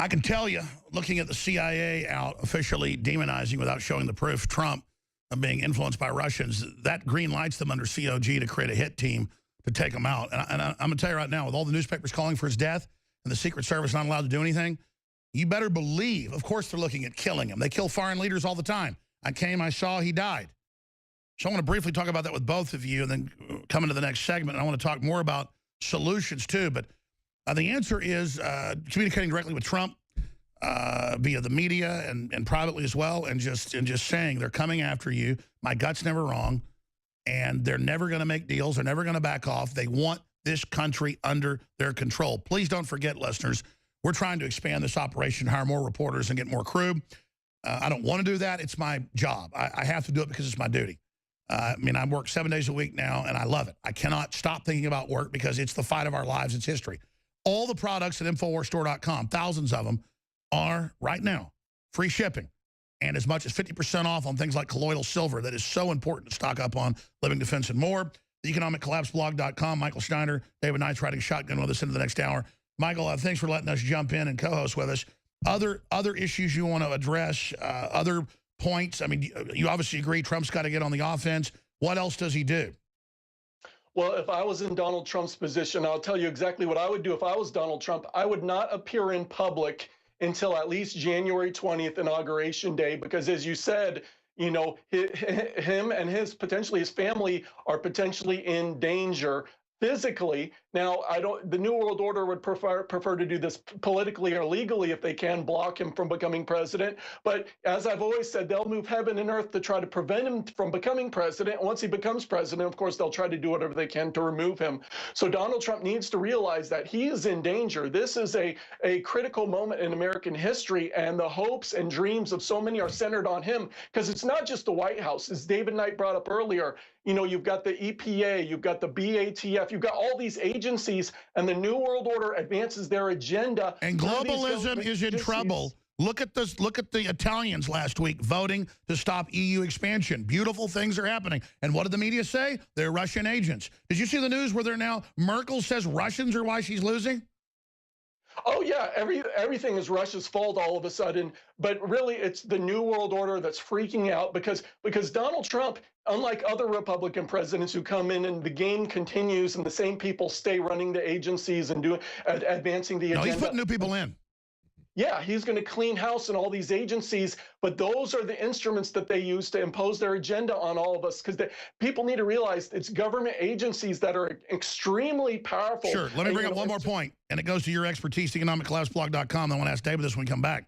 I can tell you, looking at the CIA out officially demonizing without showing the proof Trump of being influenced by Russians, that green lights them under COG to create a hit team to take him out. And I'm going to tell you right now, with all the newspapers calling for his death and the Secret Service not allowed to do anything, you better believe, of course they're looking at killing him. They kill foreign leaders all the time. I saw, he died. So I want to briefly talk about that with both of you and then come into the next segment. And I want to talk more about solutions too. But the answer is communicating directly with Trump via the media and privately as well, and just saying they're coming after you. My gut's never wrong, and they're never going to make deals. They're never going to back off. They want this country under their control. Please don't forget, listeners, we're trying to expand this operation, hire more reporters, and get more crew. I don't want to do that. It's my job. I have to do it because it's my duty. I mean, I work 7 days a week now, and I love it. I cannot stop thinking about work because it's the fight of our lives. It's history. All the products at InfoWarsStore.com, thousands of them, are right now free shipping and as much as 50% off on things like colloidal silver that is so important to stock up on, living defense and more. The economiccollapseblog.com, Michael Schneider, David Knight's riding shotgun with us into the next hour. Michael, thanks for letting us jump in and co-host with us. Other issues you want to address, other points? I mean, you obviously agree Trump's got to get on the offense. What else does he do? Well, if I was in Donald Trump's position, I'll tell you exactly what I would do if I was Donald Trump. I would not appear in public until at least January 20th, Inauguration Day, because as you said, you know, him and potentially his family are potentially in danger physically. Now, the New World Order would prefer to do this politically or legally if they can block him from becoming president. But as I've always said, they'll move heaven and earth to try to prevent him from becoming president. Once he becomes president, of course, they'll try to do whatever they can to remove him. So Donald Trump needs to realize that he is in danger. This is a critical moment in American history, and the hopes and dreams of so many are centered on him, because it's not just the White House. As David Knight brought up earlier, you know, you've got the EPA, you've got the BATF, you've got all these agencies, and the New World Order advances their agenda. And globalism is in trouble. Look at this. Look at the Italians last week voting to stop EU expansion. Beautiful things are happening. And what did the media say? They're Russian agents. Did you see the news where they're now, Merkel says Russians are why she's losing? Oh, yeah, everything is Russia's fault all of a sudden. But really, it's the New World Order that's freaking out because Donald Trump, unlike other Republican presidents who come in and the game continues and the same people stay running the agencies and advancing the agenda. No, he's putting new people in. Yeah, he's going to clean house in all these agencies, but those are the instruments that they use to impose their agenda on all of us, because people need to realize it's government agencies that are extremely powerful. Sure. Let me bring up one more point, and it goes to your expertise, economiccollapseblog.com. I want to ask David this when we come back.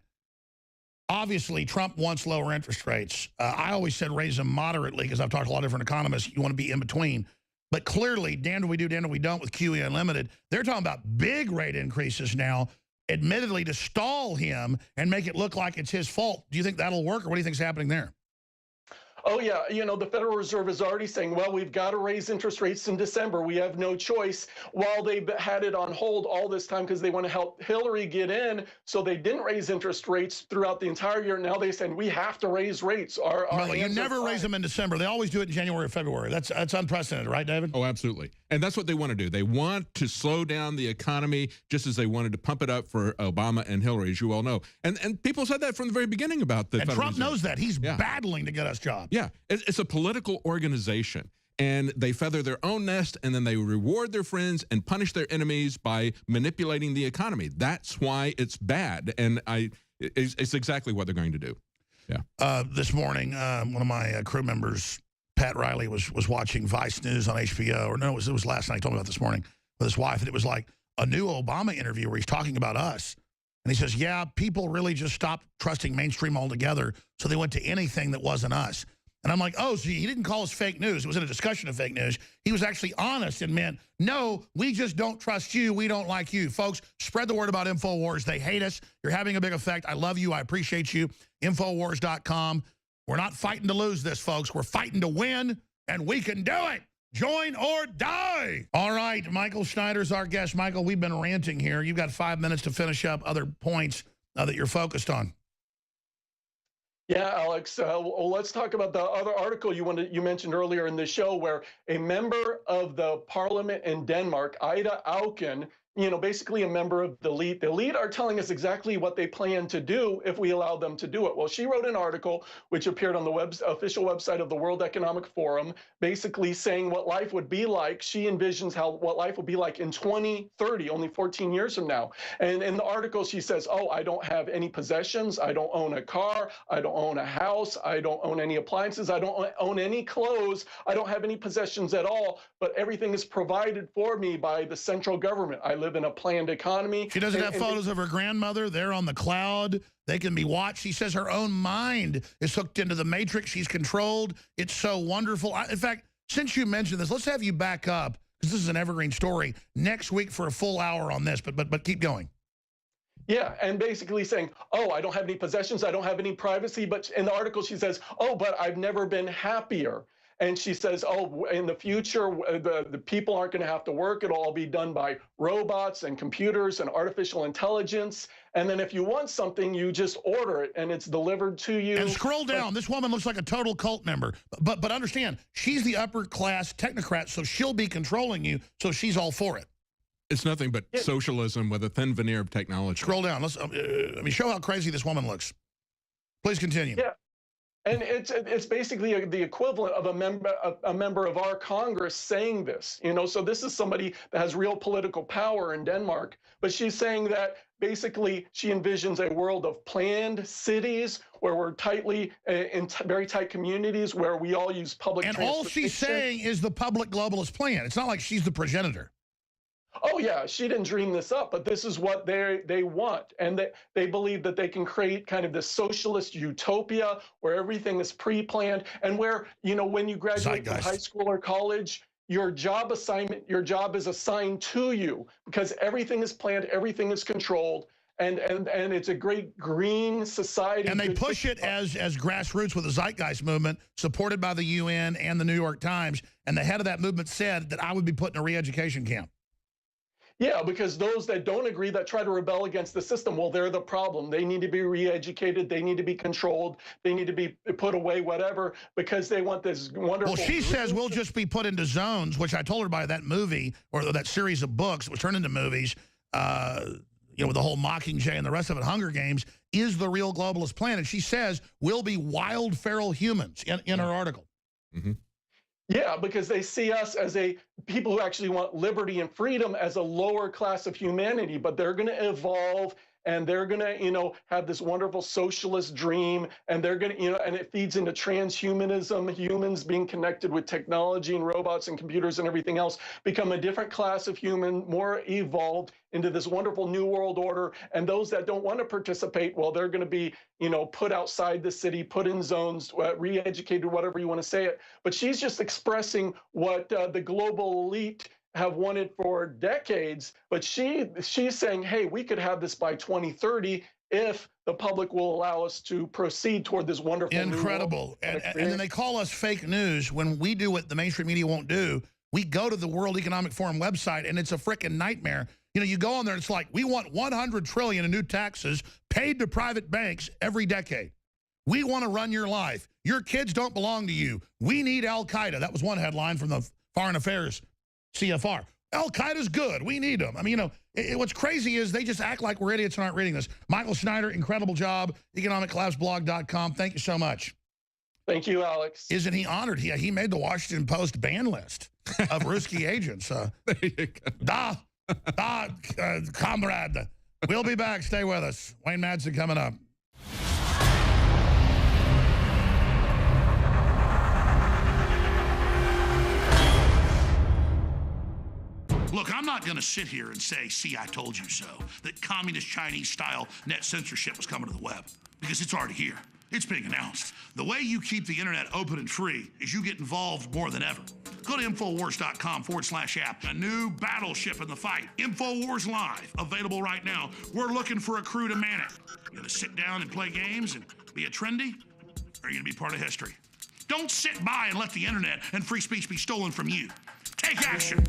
Obviously, Trump wants lower interest rates. I always said raise them moderately because I've talked to a lot of different economists. You want to be in between. But clearly, damned if we do, damned if we don't with QE Unlimited. They're talking about big rate increases now, admittedly to stall him and make it look like it's his fault. Do you think that'll work, or what do you think's happening there? Oh, yeah. You know, the Federal Reserve is already saying, well, we've got to raise interest rates in December. We have no choice, while they've had it on hold all this time because they want to help Hillary get in. So they didn't raise interest rates throughout the entire year. Now they said we have to raise rates. You never raise them in December. They always do it in January or February. That's unprecedented, right, David? Oh, absolutely. And that's what they want to do. They want to slow down the economy just as they wanted to pump it up for Obama and Hillary, as you all know. And people said that from the very beginning about the Federal Trump Reserve. knows that. He's battling to get us jobs. Yeah, it's a political organization, and they feather their own nest, and then they reward their friends and punish their enemies by manipulating the economy. That's why it's bad, and it's exactly what they're going to do. Yeah. This morning, one of my crew members, Pat Riley, was watching Vice News on HBO, or no, it was last night. He told me about this morning with his wife, and it was like a new Obama interview where he's talking about us. And he says, yeah, people really just stopped trusting mainstream altogether, so they went to anything that wasn't us. And I'm like, oh, so he didn't call us fake news. It was in a discussion of fake news. He was actually honest and meant, no, we just don't trust you. We don't like you. Folks, spread the word about InfoWars. They hate us. You're having a big effect. I love you. I appreciate you. InfoWars.com. We're not fighting to lose this, folks. We're fighting to win, and we can do it. Join or die. All right, Michael Schneider's our guest. Michael, we've been ranting here. You've got 5 minutes to finish up other points that you're focused on. Yeah, Alex. Well, let's talk about the other article you mentioned earlier in the show, where a member of the parliament in Denmark, Ida Auken, basically a member of the elite. The elite are telling us exactly what they plan to do if we allow them to do it. Well, she wrote an article which appeared on the official website of the World Economic Forum, basically saying what life would be like. She envisions what life will be like in 2030, only 14 years from now. And in the article, she says, oh, I don't have any possessions. I don't own a car. I don't own a house. I don't own any appliances. I don't own any clothes. I don't have any possessions at all, but everything is provided for me by the central government. I live in a planned economy. She doesn't have photos of her grandmother. They're on the cloud. They can be watched. She says her own mind is hooked into the matrix. She's controlled. It's so wonderful. In fact, since you mentioned this, let's have you back up, because this is an evergreen story, next week for a full hour on this, but keep going. Yeah, and basically saying, oh, I don't have any possessions, I don't have any privacy, but in the article she says, oh, but I've never been happier. And she says, oh, in the future, the people aren't going to have to work. It'll all be done by robots and computers and artificial intelligence. And then if you want something, you just order it and it's delivered to you. And scroll down. This woman looks like a total cult member. But understand, she's the upper class technocrat, so she'll be controlling you, so she's all for it. It's nothing but socialism with a thin veneer of technology. Scroll down. Let's show how crazy this woman looks. Please continue. Yeah. And it's basically the equivalent of a member of our Congress saying this, So this is somebody that has real political power in Denmark, but she's saying that basically she envisions a world of planned cities where we're tightly in very tight communities where we all use public transportation. And all she's saying is the public globalist plan. It's not like she's the progenitor. Oh, yeah, she didn't dream this up, but this is what they want. And they believe that they can create kind of this socialist utopia where everything is pre-planned and where, when you graduate from high school or college, your job is assigned to you because everything is planned, everything is controlled. And it's a great green society. And they push it as grassroots with the Zeitgeist movement, supported by the UN and the New York Times. And the head of that movement said that I would be put in a re-education camp. Yeah, because those that don't agree, that try to rebel against the system, well, they're the problem. They need to be re-educated. They need to be controlled. They need to be put away, whatever, because they want this wonderful... Well, she says we'll just be put into zones, which I told her by that movie, or that series of books that was turned into movies, with the whole Mockingjay and the rest of it, Hunger Games, is the real globalist plan. And she says we'll be wild, feral humans in her article. Mm-hmm. Yeah, because they see us as people who actually want liberty and freedom as a lower class of humanity, but they're going to evolve and they're going to, have this wonderful socialist dream, and they're going to, and it feeds into transhumanism, humans being connected with technology and robots and computers and everything else, become a different class of human, more evolved into this wonderful new world order. And those that don't want to participate, well, they're going to be, put outside the city, put in zones, re-educated, whatever you want to say it. But she's just expressing what the global elite have wanted for decades, but she's saying, hey, we could have this by 2030 if the public will allow us to proceed toward this wonderful incredible. And then they call us fake news when we do what the mainstream media won't do. We go to the World Economic Forum website, and it's a frickin' nightmare. You go on there, and it's like, we want $100 trillion in new taxes paid to private banks every decade. We want to run your life. Your kids don't belong to you. We need Al-Qaeda. That was one headline from the Foreign Affairs CFR. Al-Qaeda's good. We need them. What's crazy is they just act like we're idiots and aren't reading this. Michael Schneider, incredible job. EconomicCollapseBlog.com. Thank you so much. Thank you, Alex. Isn't he honored? He made the Washington Post ban list of Ruski agents. There you go. Comrade. We'll be back. Stay with us. Wayne Madsen coming up. Look, I'm not going to sit here and say, see, I told you so, that communist Chinese-style net censorship was coming to the web, because it's already here. It's being announced. The way you keep the internet open and free is you get involved more than ever. Go to Infowars.com/app. A new battleship in the fight. Infowars Live, available right now. We're looking for a crew to man it. You going to sit down and play games and be a trendy? Or are you going to be part of history? Don't sit by and let the internet and free speech be stolen from you. Take action.